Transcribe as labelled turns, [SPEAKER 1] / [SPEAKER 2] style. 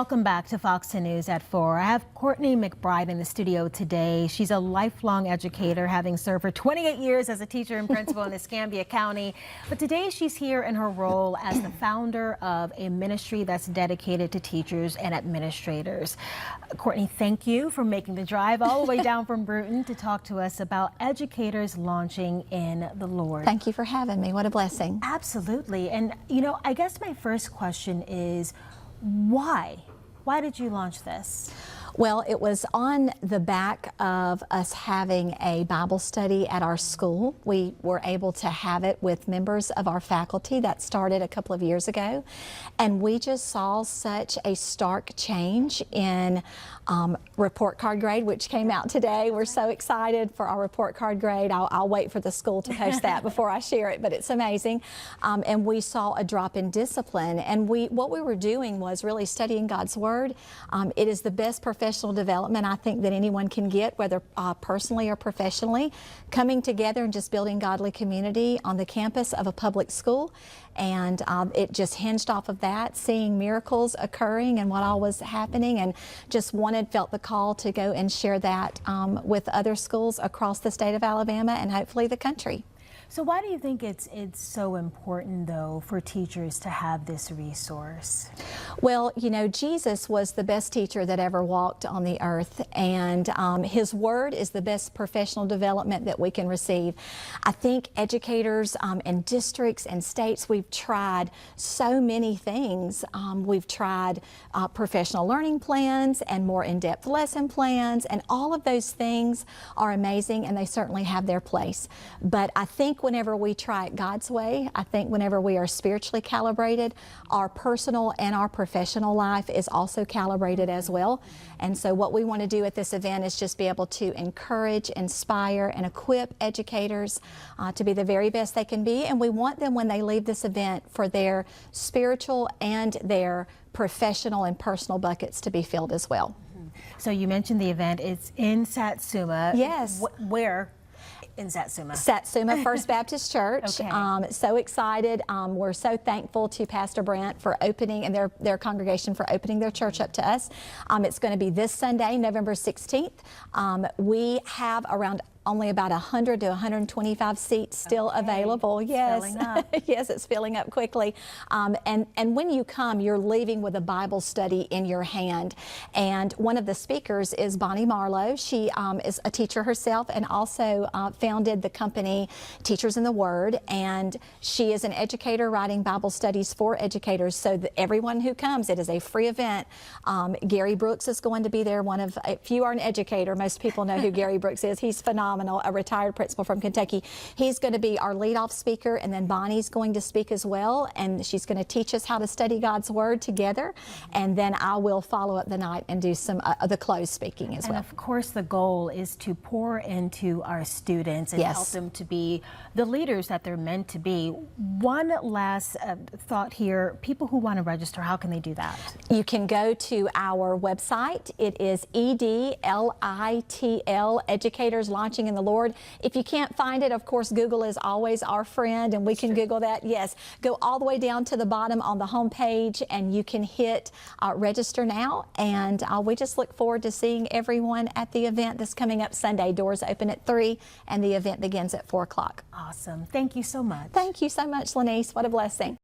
[SPEAKER 1] Welcome back to Fox 10 News at 4. I have Courtney McBride in the studio today. She's a lifelong educator, having served for 28 years as a teacher and principal in Escambia County. But today she's here in her role as the founder of a ministry that's dedicated to teachers and administrators. Courtney, thank you for making the drive all the way down from Bruton to talk to us about educators launching in the Lord.
[SPEAKER 2] Thank you for having me. What a blessing.
[SPEAKER 1] Absolutely. And, you know, I guess my first question is, why? Why did you launch this?
[SPEAKER 2] Well, it was on the back of us having a Bible study at our school. We were able to have it with members of our faculty. That started a couple of years ago. And we just saw such a stark change in report card grade, which came out today. We're so excited for our report card grade. I'll wait for the school to post that before I share it, but it's amazing. And we saw a drop in discipline. And what we were doing was really studying God's Word. It is the best professional development I think that anyone can get, whether personally or professionally, coming together and just building godly community on the campus of a public school. And it just hinged off of that, seeing miracles occurring and what all was happening, and just felt the call to go and share that with other schools across the state of Alabama and hopefully the country.
[SPEAKER 1] So why do you think it's so important, though, for teachers to have this resource?
[SPEAKER 2] Well, you know, Jesus was the best teacher that ever walked on the earth, and his word is the best professional development that we can receive. I think educators in districts and states, we've tried so many things. We've tried professional learning plans and more in-depth lesson plans, and all of those things are amazing, and they certainly have their place. But I think whenever we try it God's way, I think whenever we are spiritually calibrated, our personal and our professional life is also calibrated as well. And so what we want to do at this event is just be able to encourage, inspire, and equip educators to be the very best they can be. And we want them, when they leave this event, for their spiritual and their professional and personal buckets to be filled as well.
[SPEAKER 1] So you mentioned the event. It's in Satsuma.
[SPEAKER 2] Yes.
[SPEAKER 1] Where? In Satsuma.
[SPEAKER 2] Satsuma First Baptist Church.
[SPEAKER 1] Okay.
[SPEAKER 2] So excited. We're so thankful to Pastor Brent for opening, and their congregation for opening their church up to us. It's going to be this Sunday, November 16th. We have around only about 100 to 125 seats still available. Yes,
[SPEAKER 1] filling up.
[SPEAKER 2] Yes, it's filling up quickly. And when you come, you're leaving with a Bible study in your hand. And one of the speakers is Bonnie Marlowe. She is a teacher herself and also founded the company Teachers in the Word. And she is an educator writing Bible studies for educators. So that everyone who comes, it is a free event. Gary Brooks is going to be there. If you are an educator, most people know who Gary Brooks is. He's phenomenal. A retired principal from Kentucky. He's going to be our lead-off speaker, and then Bonnie's going to speak as well, and she's going to teach us how to study God's Word together, and then I will follow up the night and do some the close speaking as well.
[SPEAKER 1] And of course the goal is to pour into our students and help them to be the leaders that they're meant to be. One last thought here, people who want to register, how can they do that?
[SPEAKER 2] You can go to our website. It is EDLITL, Educators Launching in the Lord. If you can't find it, of course, Google is always our friend, and we can Google that. Yes, go all the way down to the bottom on the home page, and you can hit register now. And we just look forward to seeing everyone at the event that's coming up Sunday. Doors open at 3, and the event begins at 4 o'clock.
[SPEAKER 1] Awesome. Thank you so much.
[SPEAKER 2] Thank you so much, Lenise. What a blessing.